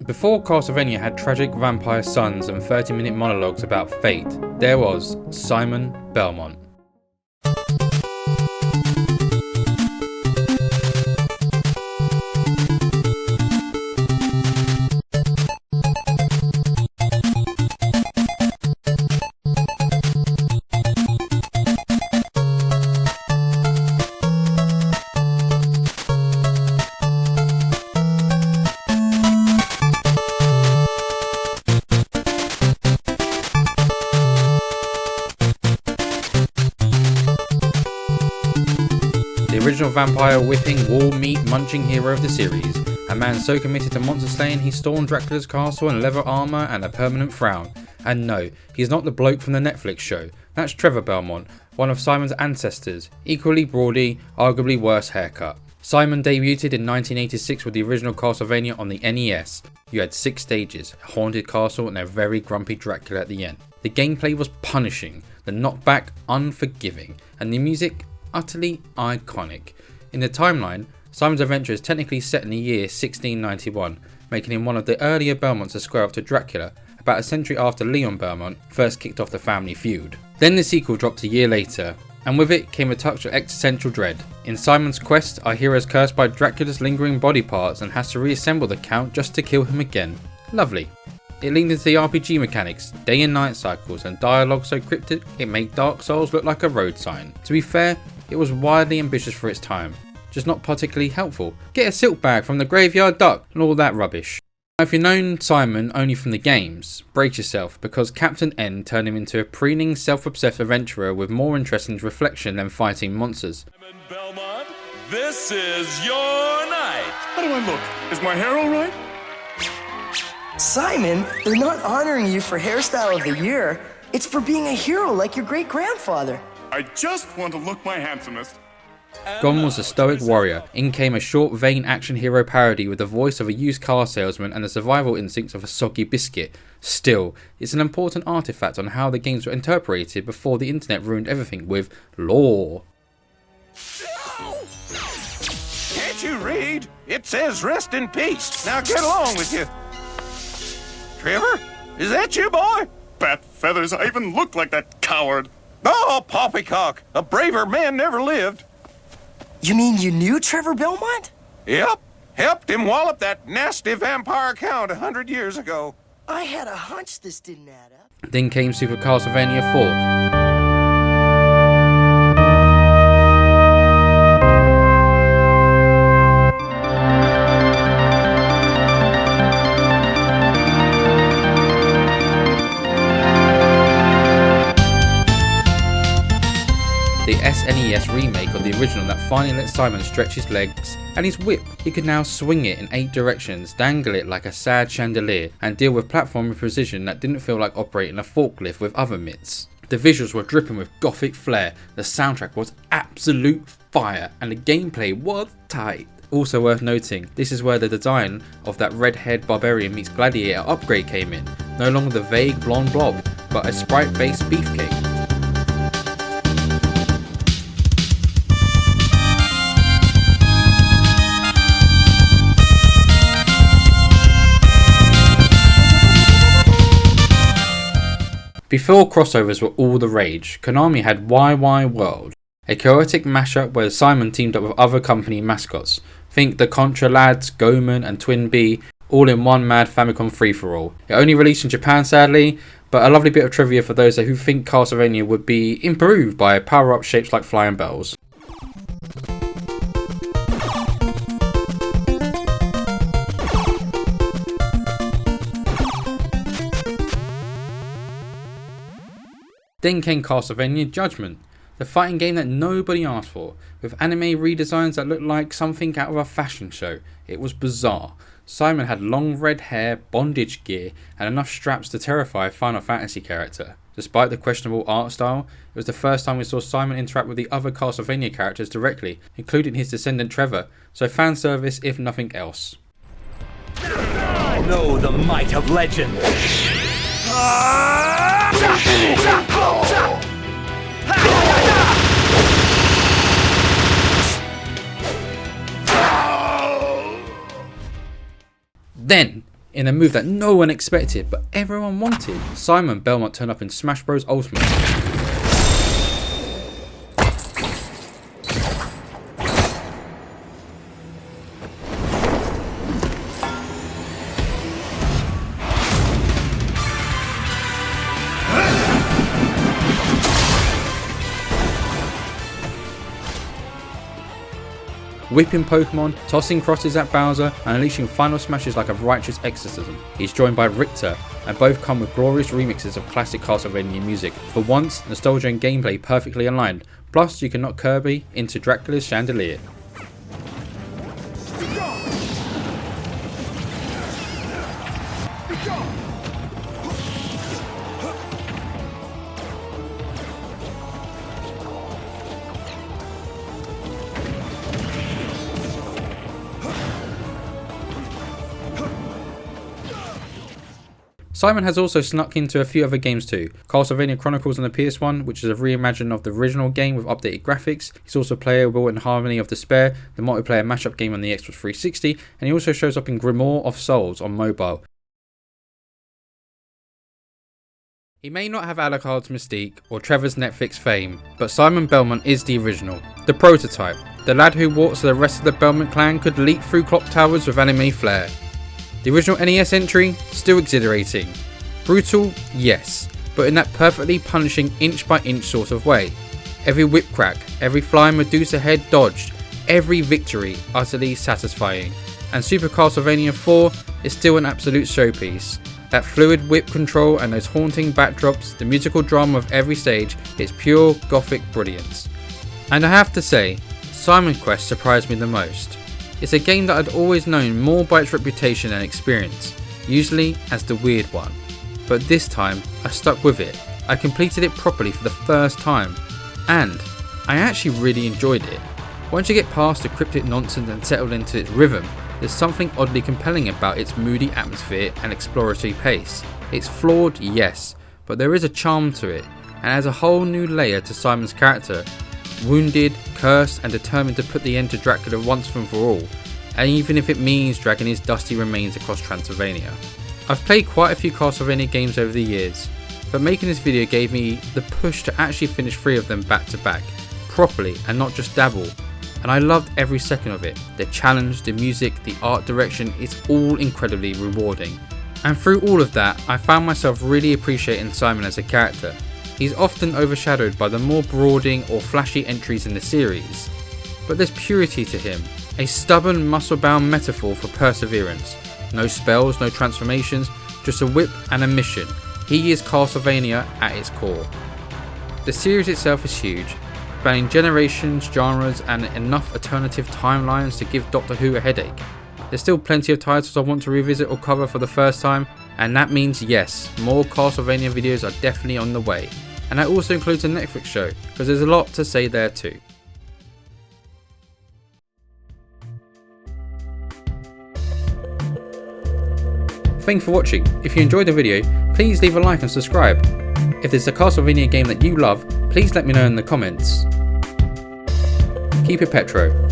Before Castlevania had tragic vampire sons and 30-minute monologues about fate, there was Simon Belmont. The original vampire whipping, wall meat munching hero of the series, a man so committed to monster slaying he stormed Dracula's castle in leather armour and a permanent frown. And no, he's not the bloke from the Netflix show, that's Trevor Belmont, one of Simon's ancestors, equally broady, arguably worse haircut. Simon debuted in 1986 with the original Castlevania on the NES. You had 6 stages, a haunted castle and a very grumpy Dracula at the end. The gameplay was punishing, the knockback unforgiving, and the music utterly iconic. In the timeline, Simon's adventure is technically set in the year 1691, making him one of the earlier Belmonts to square off to Dracula, about a century after Leon Belmont first kicked off the family feud. Then the sequel dropped a year later, and with it came a touch of existential dread. In Simon's quest, our hero is cursed by Dracula's lingering body parts and has to reassemble the Count just to kill him again. Lovely. It leaned into the RPG mechanics, day and night cycles, and dialogue so cryptic it made Dark Souls look like a road sign. To be fair, it was wildly ambitious for its time, just not particularly helpful. Get a silk bag from the graveyard duck and all that rubbish. Now, if you've known Simon only from the games, brace yourself, because Captain N turned him into a preening, self-obsessed adventurer with more interest in reflection than fighting monsters. Simon Belmont, this is your night. How do I look? Is my hair all right? Simon, they're not honoring you for hairstyle of the year. It's for being a hero like your great-grandfather. I just want to look my handsomest. Gone was the stoic warrior. In came a short, vain action hero parody with the voice of a used car salesman and the survival instincts of a soggy biscuit. Still, it's an important artifact on how the games were interpreted before the internet ruined everything with lore. Can't you read? It says rest in peace. Now get along with you. Trevor, is that you, boy? Bat feathers, I even look like that coward. Oh, poppycock, a braver man never lived. You mean you knew Trevor Belmont? Yep, helped him wallop that nasty vampire count 100 years ago. I had a hunch this didn't add up. Then came Super Castlevania 4. The SNES remake of the original that finally let Simon stretch his legs and his whip. He could now swing it in 8 directions, dangle it like a sad chandelier, and deal with platform with precision that didn't feel like operating a forklift with other mitts. The visuals were dripping with gothic flair, the soundtrack was absolute fire, and the gameplay was tight. Also worth noting, this is where the design of that red-haired barbarian meets gladiator upgrade came in. No longer the vague blonde blob, but a sprite-based beefcake. Before crossovers were all the rage, Konami had YY World, a chaotic mashup where Simon teamed up with other company mascots. Think the Contra lads, Goemon and Twin B, all in one mad Famicom free-for-all. It only released in Japan sadly, but a lovely bit of trivia for those who think Castlevania would be improved by power-up shapes like flying bells. Then came Castlevania Judgement, the fighting game that nobody asked for, with anime redesigns that looked like something out of a fashion show. It was bizarre. Simon had long red hair, bondage gear, and enough straps to terrify a Final Fantasy character. Despite the questionable art style, it was the first time we saw Simon interact with the other Castlevania characters directly, including his descendant Trevor, so fan service if nothing else. Know the might of legend. Then, In a move that no one expected but everyone wanted, Simon Belmont turned up in Smash Bros Ultimate. Whipping Pokemon, tossing crosses at Bowser, and unleashing final smashes like a righteous exorcism. He's joined by Richter, and both come with glorious remixes of classic Castlevania music. For once, nostalgia and gameplay perfectly aligned, plus you can knock Kirby into Dracula's chandelier. Simon has also snuck into a few other games too. Castlevania Chronicles on the PS1, which is a reimagining of the original game with updated graphics. He's also playable in Harmony of Despair, the multiplayer mashup game on the Xbox 360, and he also shows up in Grimoire of Souls on mobile. He may not have Alucard's mystique or Trevor's Netflix fame, but Simon Belmont is the original, the prototype, the lad who walked so the rest of the Belmont clan could leap through clock towers with anime flair. The original NES entry, still exhilarating. Brutal, yes, but in that perfectly punishing inch by inch sort of way. Every whip crack, every flying Medusa head dodged, every victory utterly satisfying. And Super Castlevania 4 is still an absolute showpiece. That fluid whip control and those haunting backdrops, the musical drama of every stage is pure gothic brilliance. And I have to say, Simon Quest surprised me the most. It's a game that I'd always known more by its reputation and experience, usually as the weird one. But this time, I stuck with it. I completed it properly for the first time, and I actually really enjoyed it. Once you get past the cryptic nonsense and settled into its rhythm, there's something oddly compelling about its moody atmosphere and exploratory pace. It's flawed, yes, but there is a charm to it, and adds a whole new layer to Simon's character. Wounded, cursed, and determined to put the end to Dracula once and for all, and even if it means dragging his dusty remains across Transylvania. I've played quite a few Castlevania games over the years, but making this video gave me the push to actually finish 3 of them back to back, properly and not just dabble, and I loved every second of it. The challenge, the music, the art direction, it's all incredibly rewarding. And through all of that, I found myself really appreciating Simon as a character. He's often overshadowed by the more brooding or flashy entries in the series, but there's purity to him, a stubborn, muscle-bound metaphor for perseverance. No spells, no transformations, just a whip and a mission. He is Castlevania at its core. The series itself is huge, spanning generations, genres, and enough alternative timelines to give Doctor Who a headache. There's still plenty of titles I want to revisit or cover for the first time, and that means yes, more Castlevania videos are definitely on the way. And that also includes a Netflix show, because there's a lot to say there too. Thanks for watching. If you enjoyed the video, please leave a like and subscribe. If there's a Castlevania game that you love, please let me know in the comments. Keep it Petro.